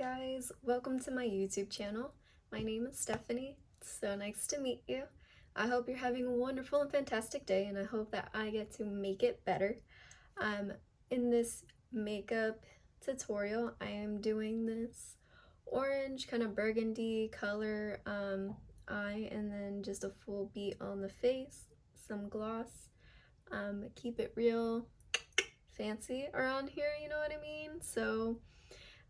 guys, welcome to my YouTube channel. My name is Stephanie. It's so nice to meet you. I hope you're having a wonderful and fantastic day, and I hope that I get to make it better. In this makeup tutorial, I am doing this orange kind of burgundy color eye, and then just a full beat on the face, some gloss. Keep it real fancy around here, you know what I mean? So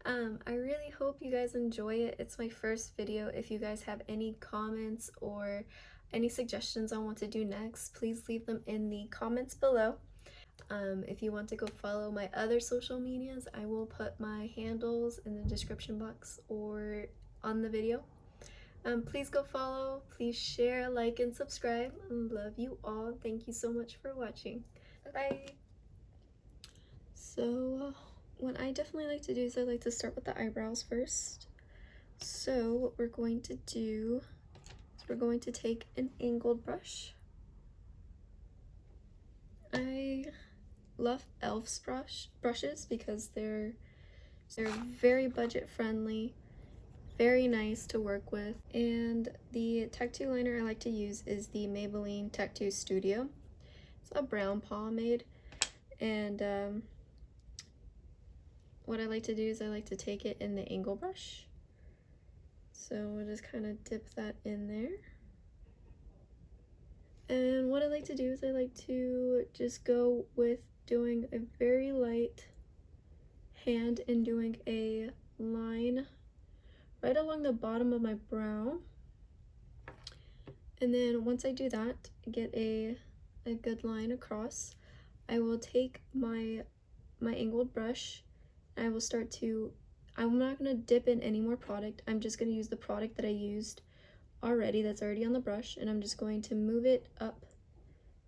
I really hope you guys enjoy it. It's my first video. If you guys have any comments or any suggestions on what to do next, please leave them in the comments below. If you want to go follow my other social medias, I will put my handles in the description box or on the video. Please go follow, please share, like, and subscribe. Love you all. Thank you so much for watching. Bye! So, what I definitely like to do is I like to start with the eyebrows first. So what we're going to do is we're going to take an angled brush. I love e.l.f's brushes because they're very budget friendly, very nice to work with. And the tattoo liner I like to use is the Maybelline TattooStudio. It's a brown pomade, and what I like to do is I like to take it in the angle brush. So we'll just kind of dip that in there. And what I like to do is I like to just go with doing a very light hand and doing a line right along the bottom of my brow. And then once I do that, get a good line across, I will take my angled brush. I will start to, I'm not going to dip in any more product. I'm just going to use the product that I used already, that's already on the brush, and I'm just going to move it up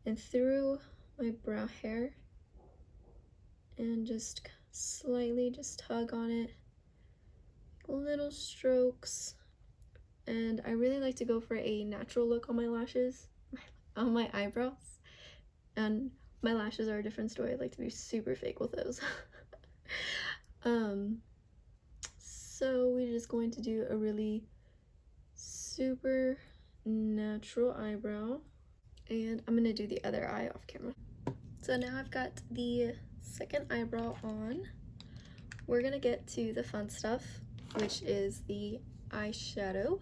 and through my brow hair and just slightly just tug on it, little strokes. And I really like to go for a natural look on my lashes, on my eyebrows, and my lashes are a different story. I like to be super fake with those. So we're just going to do a really super natural eyebrow, and I'm gonna do the other eye off camera. So now I've got the second eyebrow on. We're gonna get to the fun stuff, which is the eyeshadow.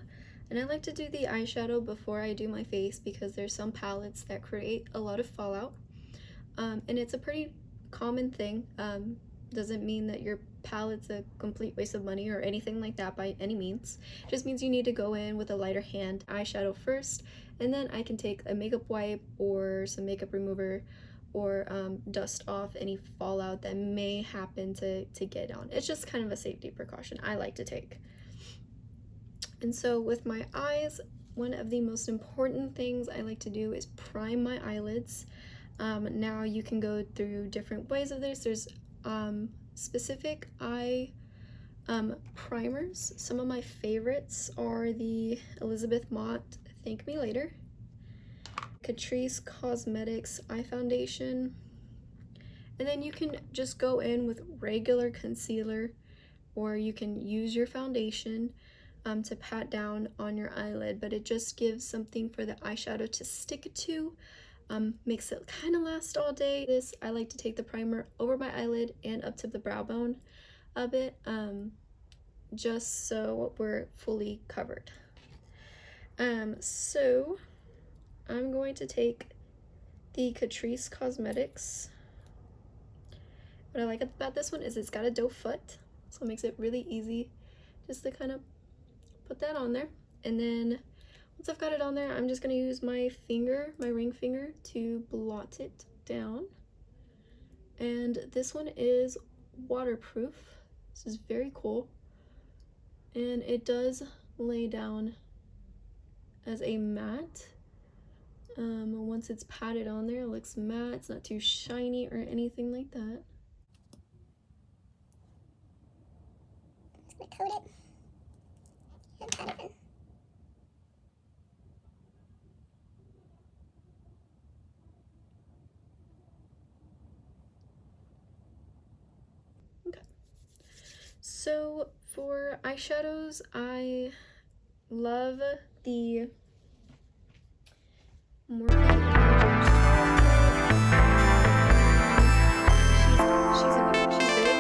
And I like to do the eyeshadow before I do my face because there's some palettes that create a lot of fallout, and it's a pretty common thing. Doesn't mean that your palette's a complete waste of money or anything like that by any means. It just means you need to go in with a lighter hand eyeshadow first, and then I can take a makeup wipe or some makeup remover or dust off any fallout that may happen to get on. It's just kind of a safety precaution I like to take. And so with my eyes, one of the most important things I like to do is prime my eyelids. Now you can go through different ways of this. There's specific eye primers. Some of my favorites are the Elizabeth Mott Thank Me Later, Catrice Cosmetics Eye Foundation, and then you can just go in with regular concealer, or you can use your foundation to pat down on your eyelid, but it just gives something for the eyeshadow to stick to. Makes it kind of last all day. I like to take the primer over my eyelid and up to the brow bone a bit, just so we're fully covered. So I'm going to take the Catrice Cosmetics. What I like about this one is it's got a doe foot, so it makes it really easy just to kind of put that on there. And then once I've got it on there, I'm just going to use my finger, my ring finger, to blot it down. And this one is waterproof. This is very cool. And it does lay down as a matte. Once it's patted on there, it looks matte. It's not too shiny or anything like that. I'm gonna coat it and pat it in. Okay. So For eyeshadows, I love the Morphe. She's big.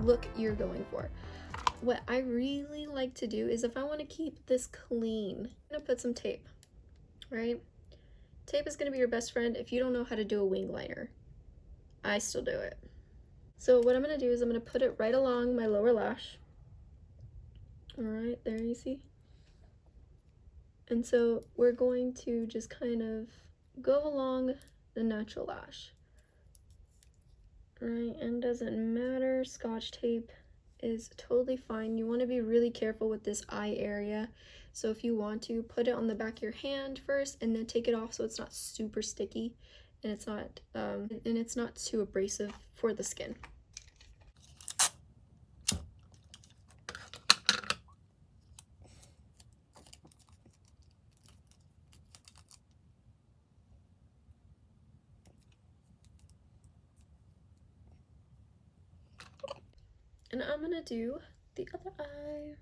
Look you're going for. What I really like to do is if I want to keep this clean, I'm gonna put some tape, right? Tape is gonna be your best friend if you don't know how to do a wing liner. I still do it. So what I'm gonna do is I'm gonna put it right along my lower lash. All right, there you see. And so we're going to just kind of go along the natural lash. Right, and doesn't matter, Scotch tape is totally fine. You want to be really careful with this eye area, so if you want to, put it on the back of your hand first and then take it off so it's not super sticky and it's not too abrasive for the skin. And I'm gonna do the other eye.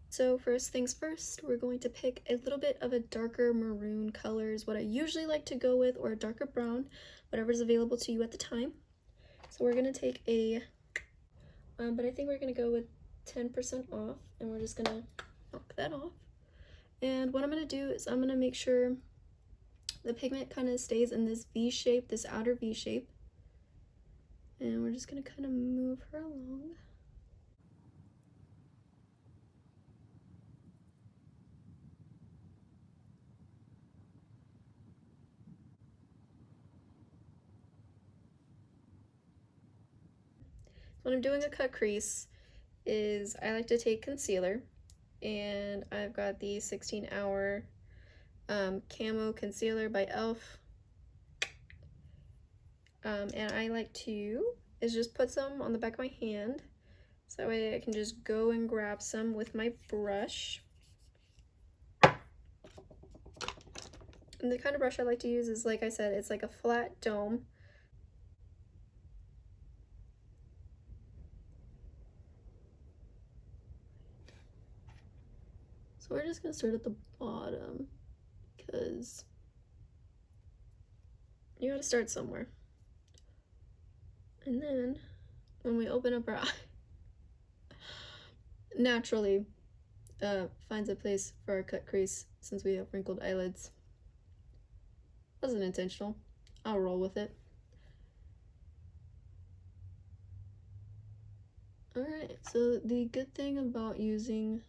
So first things first, we're going to pick a little bit of a darker maroon color is what I usually like to go with, or a darker brown, whatever's available to you at the time. So we're gonna take a, but I think we're gonna go with 10% off, and we're just gonna knock that off. And what I'm gonna do is I'm gonna make sure the pigment kind of stays in this V shape, this outer V shape. And we're just gonna kind of move her along. When I'm doing a cut crease is I like to take concealer, and I've got the 16-hour camo concealer by e.l.f. And I like to just put some on the back of my hand, so that way I can just go and grab some with my brush. And the kind of brush I like to use is, like I said, it's like a flat dome. So we're just gonna start at the bottom because you gotta start somewhere. And then when we open up our eye, naturally finds a place for our cut crease since we have wrinkled eyelids. Wasn't intentional. I'll roll with it. Alright, so the good thing about using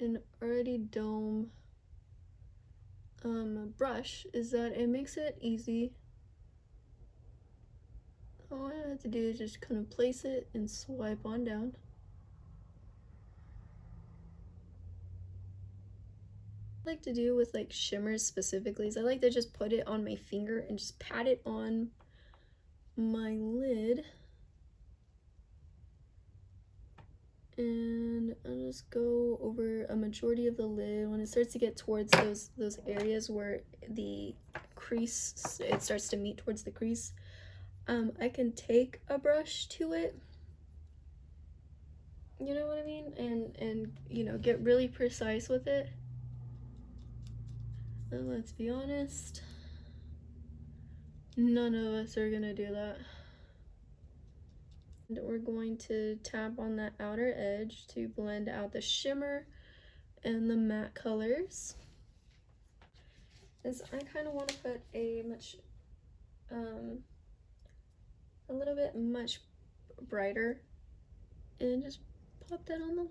an already dome brush is that it makes it easy all I have to do is just kind of place it and swipe on down. What I like to do with like shimmers specifically is I like to just put it on my finger and just pat it on my lid. And I'll just go over a majority of the lid. When it starts to get towards those areas where the crease, it starts to meet towards the crease, I can take a brush to it, you know what I mean, and you know, get really precise with it. And let's be honest, none of us are gonna do that. And we're going to tap on that outer edge to blend out the shimmer and the matte colors. Is I kind of want to put a little bit much brighter, and just pop that on the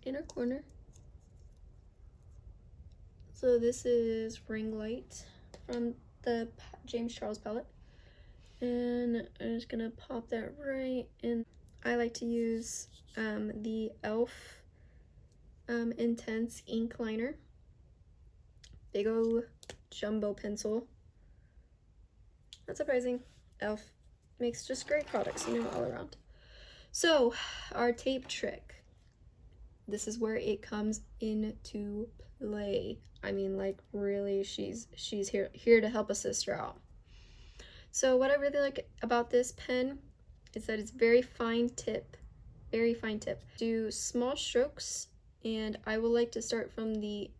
inner corner. So this is Ring Light from the James Charles palette, and I'm just gonna pop that right in. I like to use the e.l.f. Intense Ink Liner, big ol' jumbo pencil. Not surprising, e.l.f. makes just great products, you know, all around. So our tape trick, this is where it comes into play. I mean, like, really, she's here to help a sister out. So what I really like about this pen is that it's very fine tip, very fine tip. Do small strokes, and I will like to start from the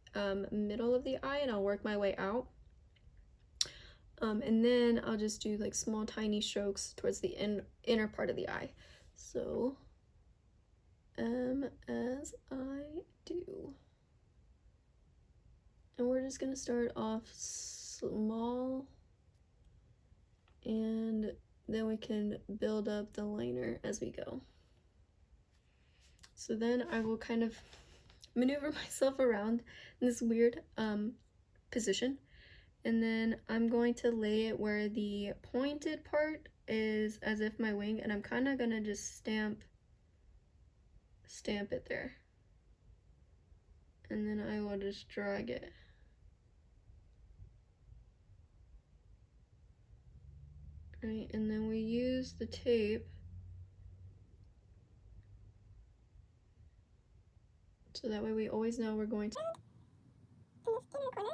middle of the eye, and I'll work my way out. And then I'll just do like small tiny strokes towards the inner part of the eye. So as I do. And we're just gonna start off small, and then we can build up the liner as we go. So then I will kind of maneuver myself around in this weird position, and then I'm going to lay it where the pointed part is as if my wing, and I'm kind of gonna just stamp it there, and then I will just drag it. Right, and then we use the tape so that way we always know we're going to. In this inner corner.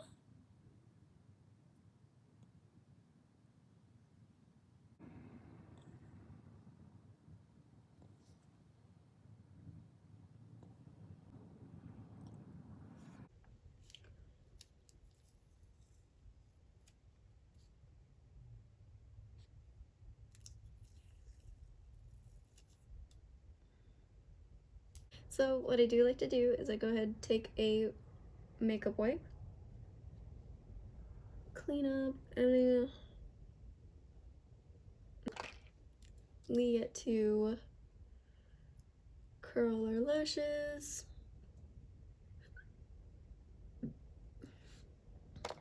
So what I do like to do is I go ahead and take a makeup wipe, clean up, and we get to curl our lashes,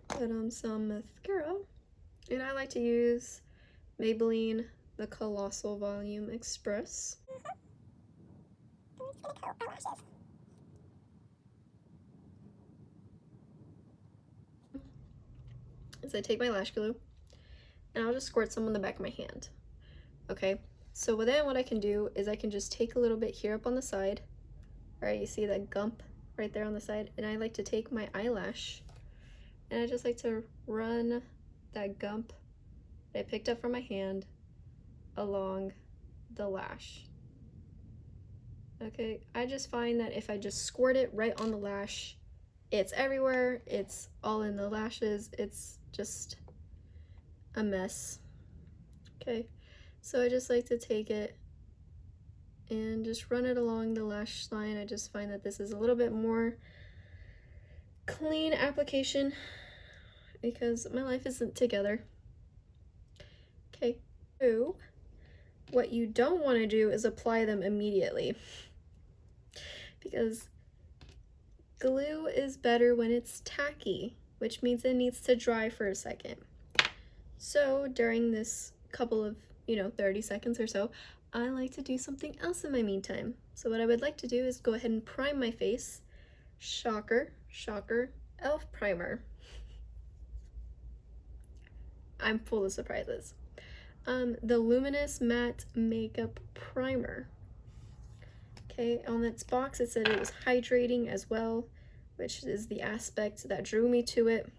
put on some mascara, and I like to use Maybelline the Colossal Volume Express. Is I take my lash glue and I'll just squirt some on the back of my hand. Okay, so then what I can do is I can just take a little bit here up on the side. Right, you see that gump right there on the side, and I like to take my eyelash and I just like to run that gump that I picked up from my hand along the lash. Okay, I just find that if I just squirt it right on the lash, it's everywhere, it's all in the lashes, it's just a mess. Okay, so I just like to take it and just run it along the lash line. I just find that this is a little bit more clean application because my life isn't together. Okay, so what you don't want to do is apply them immediately, because glue is better when it's tacky, which means it needs to dry for a second. So during this couple of you know, 30 seconds or so, I like to do something else in my meantime. So what I would like to do is go ahead and prime my face. Shocker, shocker, e.l.f. primer. I'm full of surprises. The Luminous Matte Makeup Primer. Okay, on its box it said it was hydrating as well, which is the aspect that drew me to it.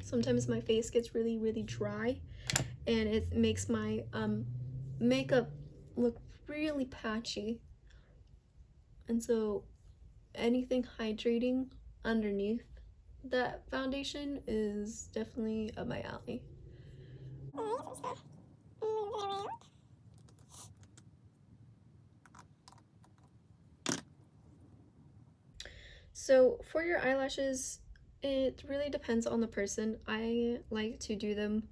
Sometimes my face gets really, really dry, and it makes my makeup look really patchy. And so anything hydrating underneath that foundation is definitely up my alley. So for your eyelashes, it really depends on the person. I like to do them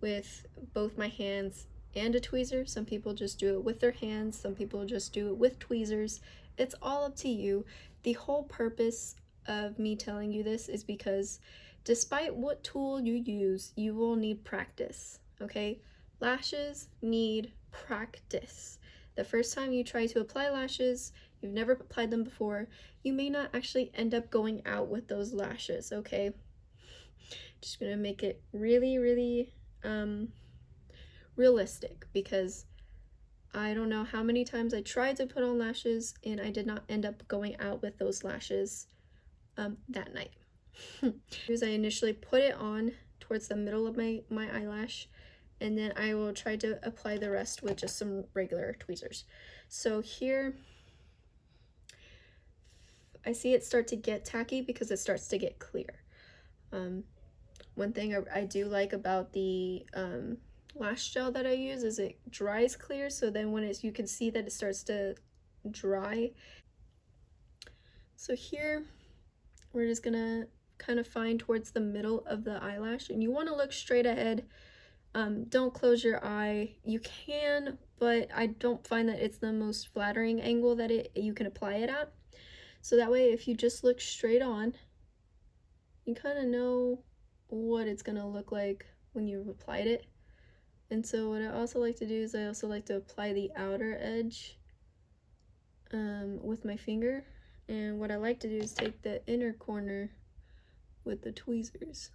with both my hands and a tweezer. Some people just do it with their hands, some people just do it with tweezers. It's all up to you. The whole purpose of me telling you this is because despite what tool you use, you will need practice, okay? Lashes need practice. The first time you try to apply lashes, you've never applied them before, you may not actually end up going out with those lashes, okay? Just gonna make it really, really realistic, because I don't know how many times I tried to put on lashes and I did not end up going out with those lashes that night. I initially put it on towards the middle of my eyelash, and then I will try to apply the rest with just some regular tweezers. So here I see it start to get tacky because it starts to get clear. One thing I do like about the lash gel that I use is it dries clear, so then when you can see that it starts to dry. So here we're just gonna kind of find towards the middle of the eyelash, and you want to look straight ahead. Don't close your eye. You can, but I don't find that it's the most flattering angle that you can apply it at. So that way, if you just look straight on, you kind of know what it's gonna look like when you've applied it. And so what I also like to do is I also like to apply the outer edge with my finger. And what I like to do is take the inner corner with the tweezers.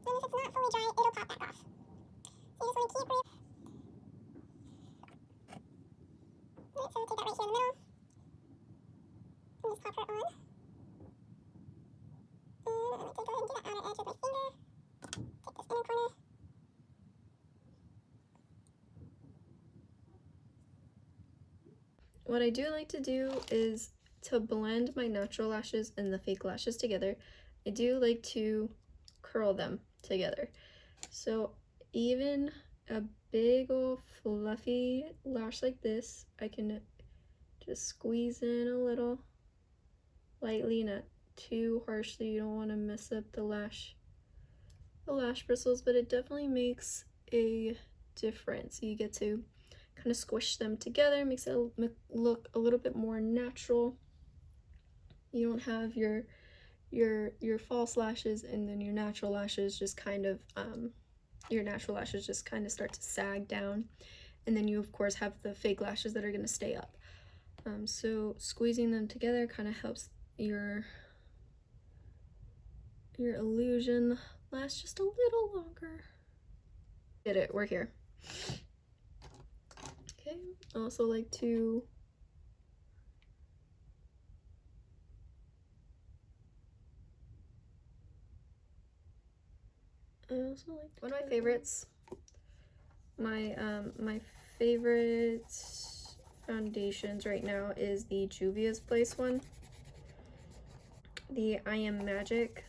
And if it's not fully dry, it'll pop back off. So you just want to keep Alright, so take that right here in the middle. And just pop her on. And I like to go ahead and do that outer edge with my finger. Take this inner corner. What I do like to do is to blend my natural lashes and the fake lashes together. I do like to curl them together. So even a big old fluffy lash like this, I can just squeeze in a little lightly, not too harshly. You don't want to mess up the lash bristles, but it definitely makes a difference. You get to kind of squish them together, makes it look a little bit more natural. You don't have your false lashes and then your natural lashes just kind of start to sag down, and then you of course have the fake lashes that are going to stay up. So squeezing them together kind of helps your illusion last just a little longer. Did it, we're here. Okay, I also like to one of my favorites, my favorite foundations right now is the Juvia's Place one, the I Am Magic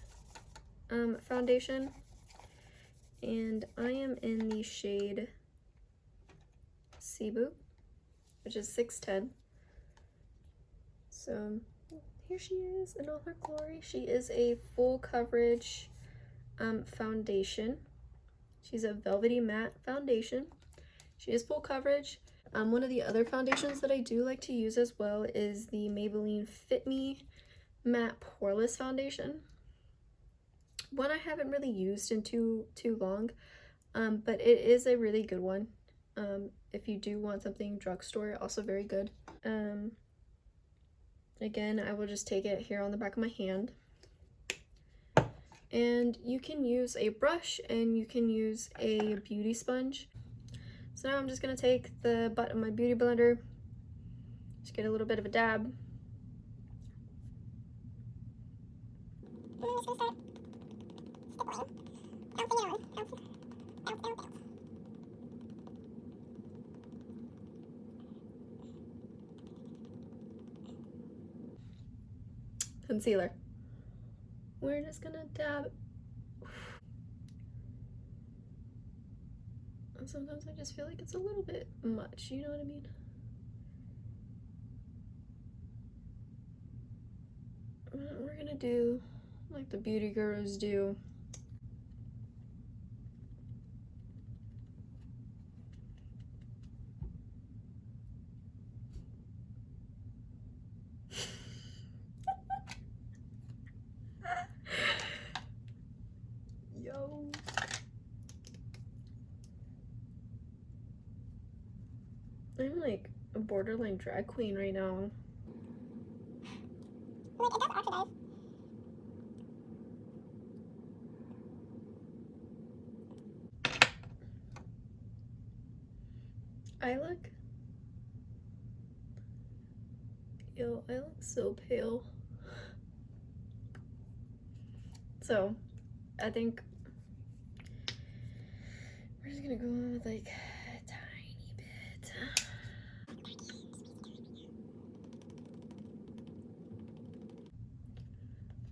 foundation, and I am in the shade Cebu, which is 610. So here she is in all her glory. She is a full coverage foundation. She's a velvety matte foundation. She is full coverage. One of the other foundations that I do like to use as well is the Maybelline Fit Me Matte Poreless Foundation. One I haven't really used in too long, but it is a really good one. If you do want something drugstore, also very good. Again, I will just take it here on the back of my hand. And you can use a brush and you can use a beauty sponge. So now I'm just gonna take the butt of my beauty blender, just get a little bit of a dab. Concealer. We're just gonna dab. And sometimes I just feel like it's a little bit much, you know what I mean? We're gonna do like the beauty gurus do. Yo. I'm like a borderline drag queen right now. Like, it does oxidize. I look so pale. So I think we're just gonna go in with like a tiny bit.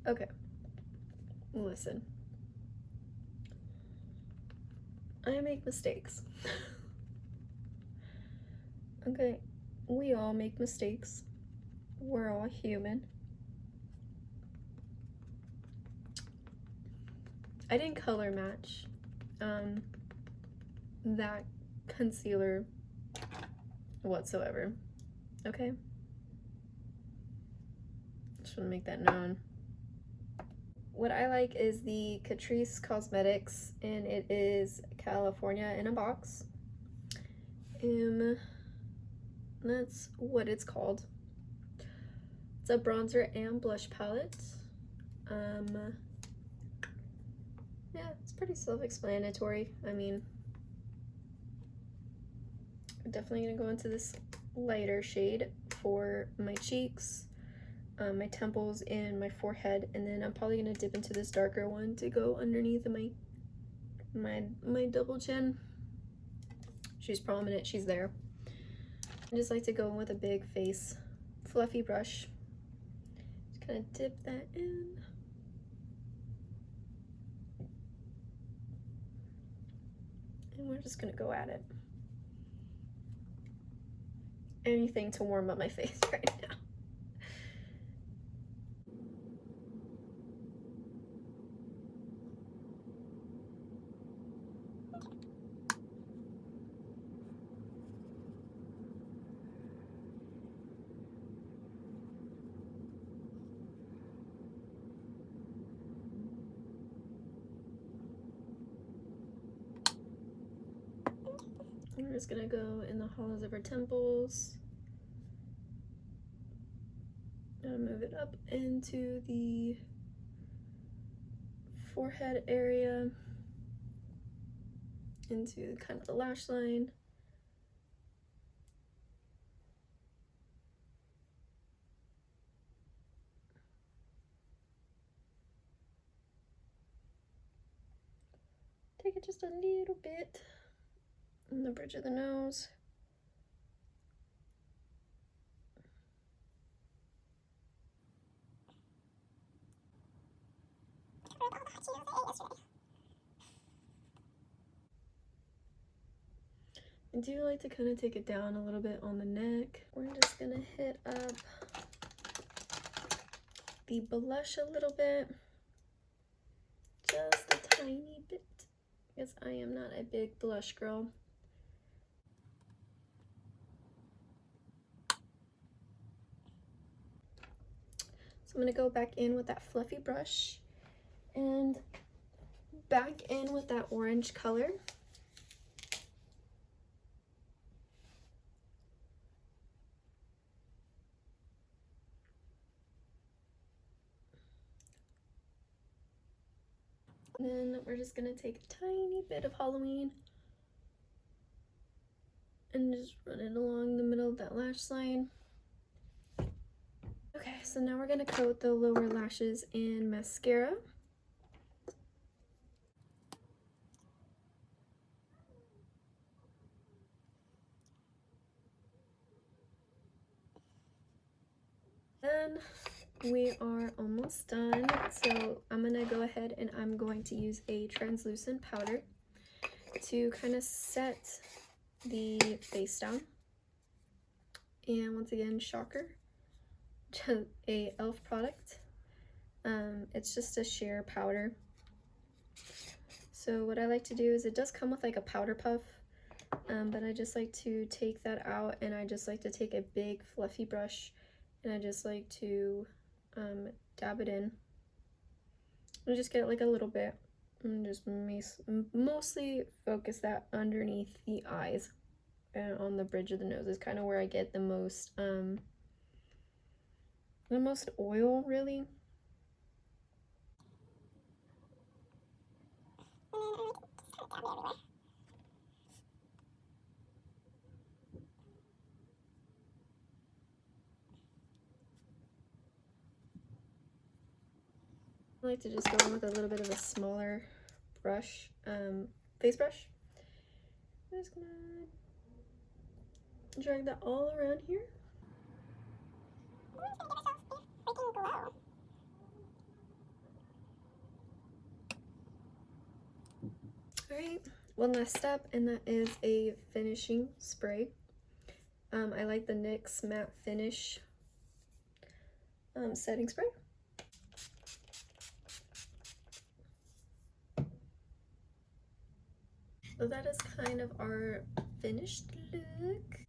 Okay, listen. I make mistakes. Okay, we all make mistakes. We're all human. I didn't color match that concealer whatsoever. Okay? Just want to make that known. What I like is the Catrice Cosmetics, and it is California in a box. That's what it's called. It's a bronzer and blush palette. Yeah, it's pretty self-explanatory. I mean, I'm definitely gonna go into this lighter shade for my cheeks, my temples, and my forehead, and then I'm probably gonna dip into this darker one to go underneath my double chin. She's prominent, she's there. I just like to go in with a big face fluffy brush. Just kind of dip that in. And we're just gonna go at it. Anything to warm up my face right now. We're just gonna go in the hollows of our temples and move it up into the forehead area, into kind of the lash line. Take it just a little bit on the bridge of the nose. I do like to kind of take it down a little bit on the neck. We're just gonna hit up the blush a little bit, just a tiny bit, because I am not a big blush girl. So I'm going to go back in with that fluffy brush and back in with that orange color. And then we're just going to take a tiny bit of Halloween and just run it along the middle of that lash line. Okay, so now we're going to coat the lower lashes in mascara. Then we are almost done. So I'm going to go ahead and I'm going to use a translucent powder to kind of set the face down. And once again, shocker, a e.l.f. product. It's just a sheer powder. So what I like to do is, it does come with like a powder puff, but I just like to take that out, and I just like to take a big fluffy brush and I just like to dab it in and just get like a little bit and just mostly focus that underneath the eyes and on the bridge of the nose is kind of where I get the most oil, really. I like to just go in with a little bit of a smaller brush, face brush. I'm just gonna drag that all around here. Alright, one last step, and that is a finishing spray. I like the NYX Matte Finish setting spray. So that is kind of our finished look.